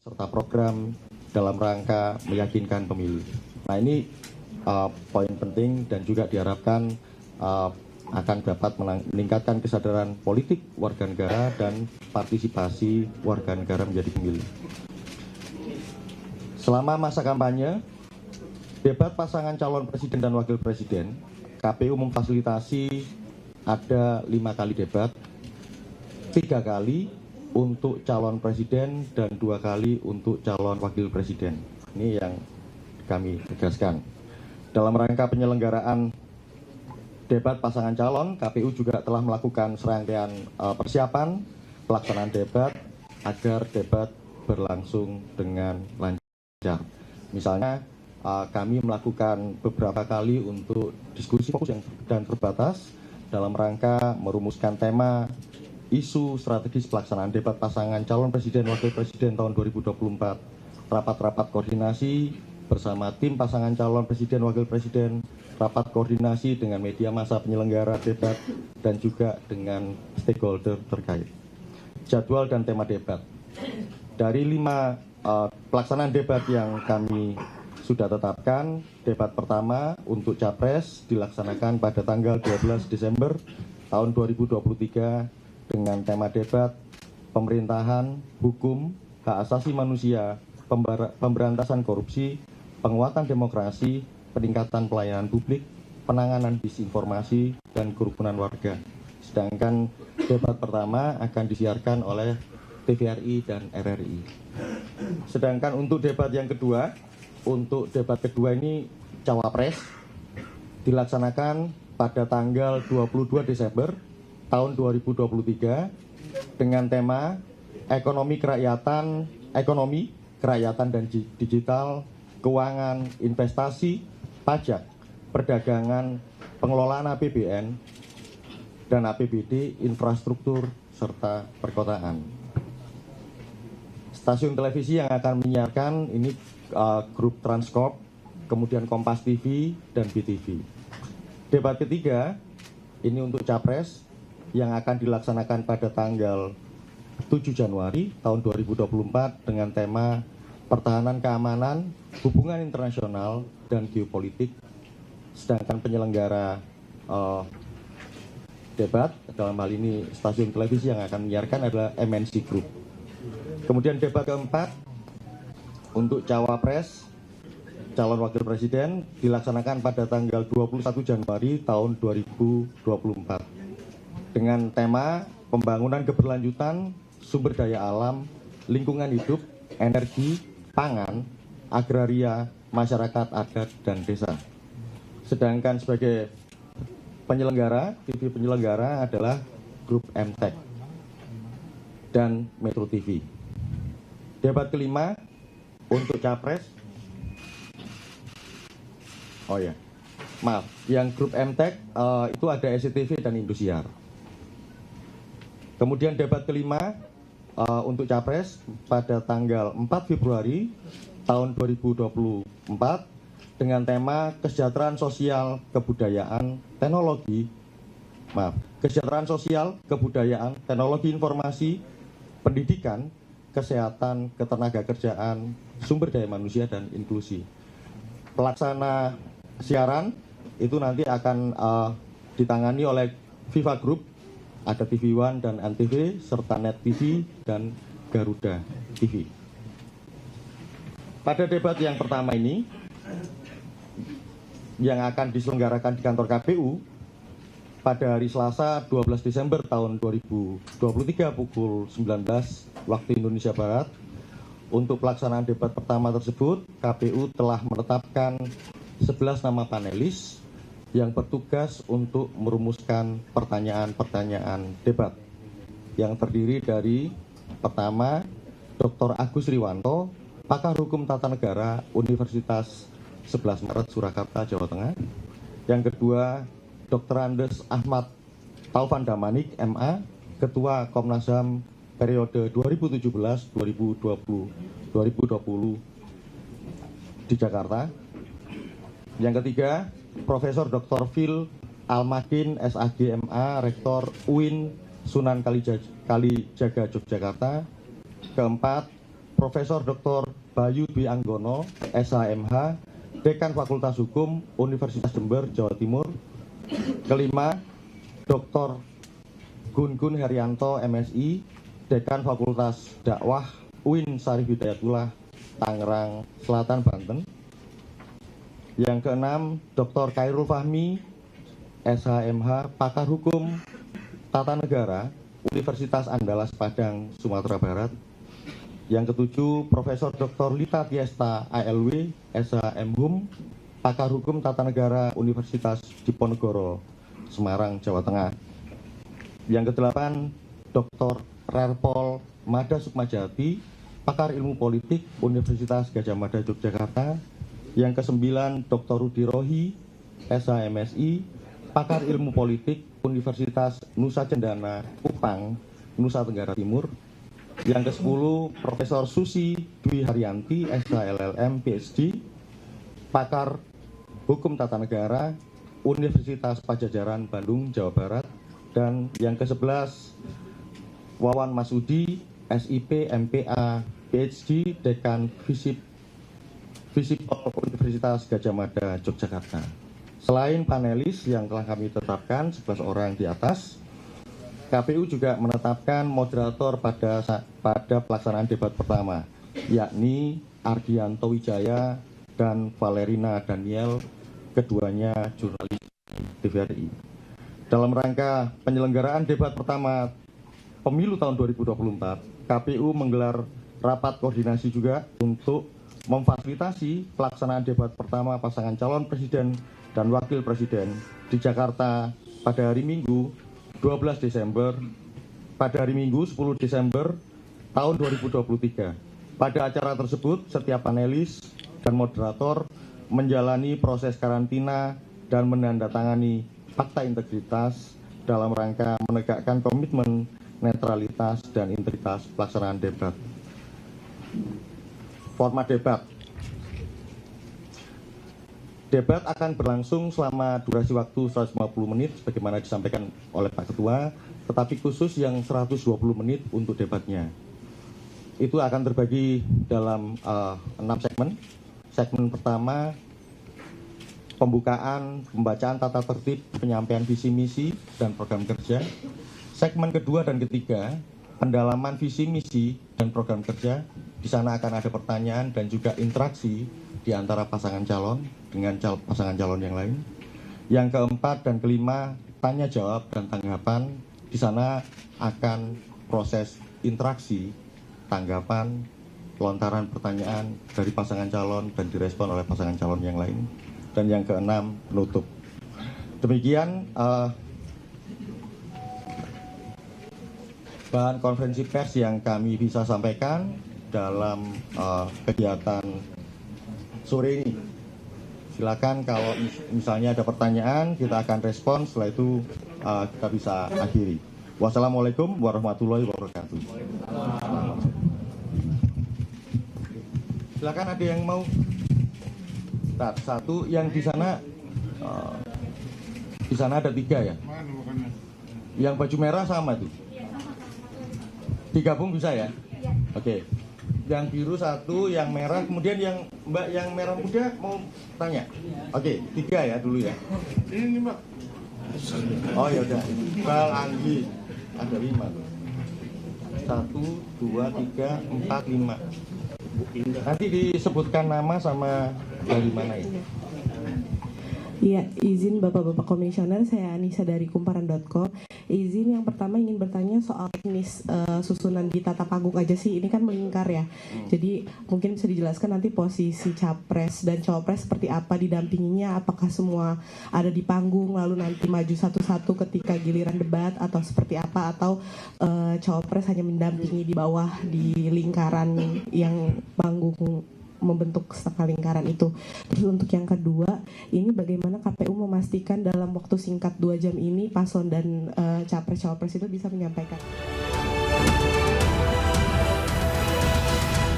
serta program dalam rangka meyakinkan pemilih. Nah, ini poin penting dan juga diharapkan akan dapat meningkatkan kesadaran politik warga negara dan partisipasi warga negara menjadi pemilih. Selama masa kampanye, debat pasangan calon presiden dan wakil presiden, KPU memfasilitasi ada 5 kali debat, 3 kali untuk calon presiden dan 2 kali untuk calon wakil presiden. Ini yang kami tegaskan. Dalam rangka penyelenggaraan debat pasangan calon, KPU juga telah melakukan serangkaian persiapan pelaksanaan debat agar debat berlangsung dengan lancar. Misalnya, kami melakukan beberapa kali untuk diskusi fokus dan terbatas dalam rangka merumuskan tema isu strategis pelaksanaan debat pasangan calon presiden wakil presiden tahun 2024, rapat-rapat koordinasi bersama tim pasangan calon presiden wakil presiden, rapat koordinasi dengan media massa penyelenggara debat dan juga dengan stakeholder terkait. Jadwal dan tema debat. Dari 5 pelaksanaan debat yang kami sudah tetapkan, debat pertama untuk Capres dilaksanakan pada tanggal 12 Desember tahun 2023 dengan tema debat pemerintahan, hukum, hak asasi manusia, pemberantasan korupsi, penguatan demokrasi, peningkatan pelayanan publik, penanganan disinformasi, dan kerukunan warga. Sedangkan debat pertama akan disiarkan oleh TVRI dan RRI. Sedangkan untuk debat yang kedua, ini Cawapres dilaksanakan pada tanggal 22 Desember tahun 2023 dengan tema ekonomi, kerakyatan dan digital, keuangan, investasi, pajak, perdagangan, pengelolaan APBN dan APBD, infrastruktur, serta perkotaan. Stasiun televisi yang akan menyiarkan ini grup Transcorp, kemudian Kompas TV dan BTV. Debat ketiga ini untuk Capres yang akan dilaksanakan pada tanggal 7 Januari tahun 2024 dengan tema pertahanan keamanan, hubungan internasional, dan geopolitik. Sedangkan penyelenggara debat, dalam hal ini stasiun televisi yang akan menyiarkan adalah MNC Group. Kemudian debat keempat untuk Cawapres, calon wakil presiden dilaksanakan pada tanggal 21 Januari tahun 2024 dengan tema pembangunan keberlanjutan, sumber daya alam, lingkungan hidup, energi, pangan, agraria, masyarakat adat, dan desa. Sedangkan sebagai penyelenggara, TV penyelenggara adalah grup MTEK dan Metro TV. Debat kelima untuk Capres, yang grup MTEK itu ada SCTV dan Indosiar. Kemudian debat kelima untuk Capres pada tanggal 4 Februari tahun 2024 dengan tema kesejahteraan sosial, kebudayaan, teknologi, teknologi informasi, pendidikan, kesehatan, ketenagakerjaan, sumber daya manusia, dan inklusi. Pelaksana siaran itu nanti akan ditangani oleh Viva Group, ada TV One dan Antv, serta Net TV dan Garuda TV. Pada debat yang pertama ini, yang akan diselenggarakan di kantor KPU pada hari Selasa 12 Desember tahun 2023 pukul 19 waktu Indonesia Barat. Untuk pelaksanaan debat pertama tersebut, KPU telah menetapkan 11 nama panelis yang bertugas untuk merumuskan pertanyaan-pertanyaan debat yang terdiri dari pertama, Dr. Agus Riwanto, pakar hukum tata negara Universitas 11 Maret Surakarta, Jawa Tengah. Yang kedua, Dr. Andes Ahmad Taufan Damanik, MA, Ketua Komnas HAM periode 2017-2020 di Jakarta. Yang ketiga, Profesor Dr. Phil Almakin, SAG, MA, Rektor UIN Sunan Kalijaga, Yogyakarta. Keempat, Profesor Dr. Bayu Dwi Anggono, SHMH, Dekan Fakultas Hukum Universitas Jember, Jawa Timur. Kelima, Dr. Gun Herianto, MSI, Dekan Fakultas Dakwah UIN Syarif Hidayatullah, Tangerang Selatan, Banten. Yang keenam, Dr. Khairul Fahmi, SHMH, Pakar Hukum Tata Negara, Universitas Andalas Padang, Sumatera Barat. Yang ketujuh, Profesor Dr. Lita Tiesta, ALW, SHMHum, Pakar Hukum Tata Negara, Universitas Diponegoro, Semarang, Jawa Tengah. Yang kedelapan, Dr. Rerpol Mada Sukmajati, Pakar Ilmu Politik, Universitas Gadjah Mada, Yogyakarta. Yang kesembilan, Dr. Rudi Rohi, SHMSI, Pakar Ilmu Politik, Universitas Nusa Cendana, Kupang, Nusa Tenggara Timur. Yang ke-10, Profesor Susi Dwi Haryanti, SHLLM, PhD, Pakar Hukum Tata Negara, Universitas Pajajaran, Bandung, Jawa Barat. Dan yang ke-11, Wawan Masudi, SIP, MPA, PhD, Dekan Visipol Universitas Gadjah Mada, Yogyakarta. Selain panelis yang telah kami tetapkan 11 orang di atas, KPU juga menetapkan moderator pada pelaksanaan debat pertama, yakni Ardianto Wijaya dan Valerina Daniel, keduanya jurnalis TVRI. Dalam rangka penyelenggaraan debat pertama pemilu tahun 2024, KPU menggelar rapat koordinasi juga untuk memfasilitasi pelaksanaan debat pertama pasangan calon presiden dan wakil presiden di Jakarta pada hari Minggu 12 Desember, pada hari Minggu 10 Desember tahun 2023. Pada acara tersebut, setiap panelis dan moderator menjalani proses karantina dan menandatangani fakta integritas dalam rangka menegakkan komitmen netralitas dan integritas pelaksanaan debat. Format debat. Debat akan berlangsung selama durasi waktu 150 menit sebagaimana disampaikan oleh Pak Ketua, tetapi khusus yang 120 menit untuk debatnya. Itu akan terbagi dalam 6 segmen. Segmen pertama, pembukaan, pembacaan tata tertib, penyampaian visi misi dan program kerja. Segmen kedua dan ketiga, pendalaman visi misi dan program kerja. Di sana akan ada pertanyaan dan juga interaksi di antara pasangan calon dengan pasangan calon yang lain. Yang keempat dan kelima, tanya jawab dan tanggapan. Di sana akan proses interaksi, tanggapan, lontaran pertanyaan dari pasangan calon dan direspon oleh pasangan calon yang lain. Dan yang keenam, penutup. Demikian bahan konferensi pers yang kami bisa sampaikan dalam kegiatan sore ini. Silakan kalau misalnya ada pertanyaan, kita akan respon. Setelah itu kita bisa akhiri. Wassalamualaikum warahmatullahi wabarakatuh. Silakan, ada yang mau? Satu, yang di sana ada 3 ya. Yang baju merah sama tuh. Digabung bisa ya? Oke. Yang biru 1, yang merah, kemudian yang Mbak yang merah muda mau tanya? Oke, 3 ya dulu ya. Ini Mbak. Oh ya udah. Bal Anggi ada 5 tuh. 1, 2, 3, 4, 5. Nanti disebutkan nama sama dari mana ya? Iya, izin Bapak-Bapak Komisioner, saya Anissa dari kumparan.co. Izin yang pertama ingin bertanya soal teknis susunan di tata panggung aja sih, ini kan melingkar ya. Jadi mungkin bisa dijelaskan nanti posisi capres dan cawapres seperti apa didampinginya, apakah semua ada di panggung lalu nanti maju satu-satu ketika giliran debat atau seperti apa, atau cawapres hanya mendampingi di bawah di lingkaran yang panggung membentuk setengah lingkaran itu. Terus untuk yang kedua, ini bagaimana KPU memastikan dalam waktu singkat 2 jam ini paslon dan capres-cawapres itu bisa menyampaikan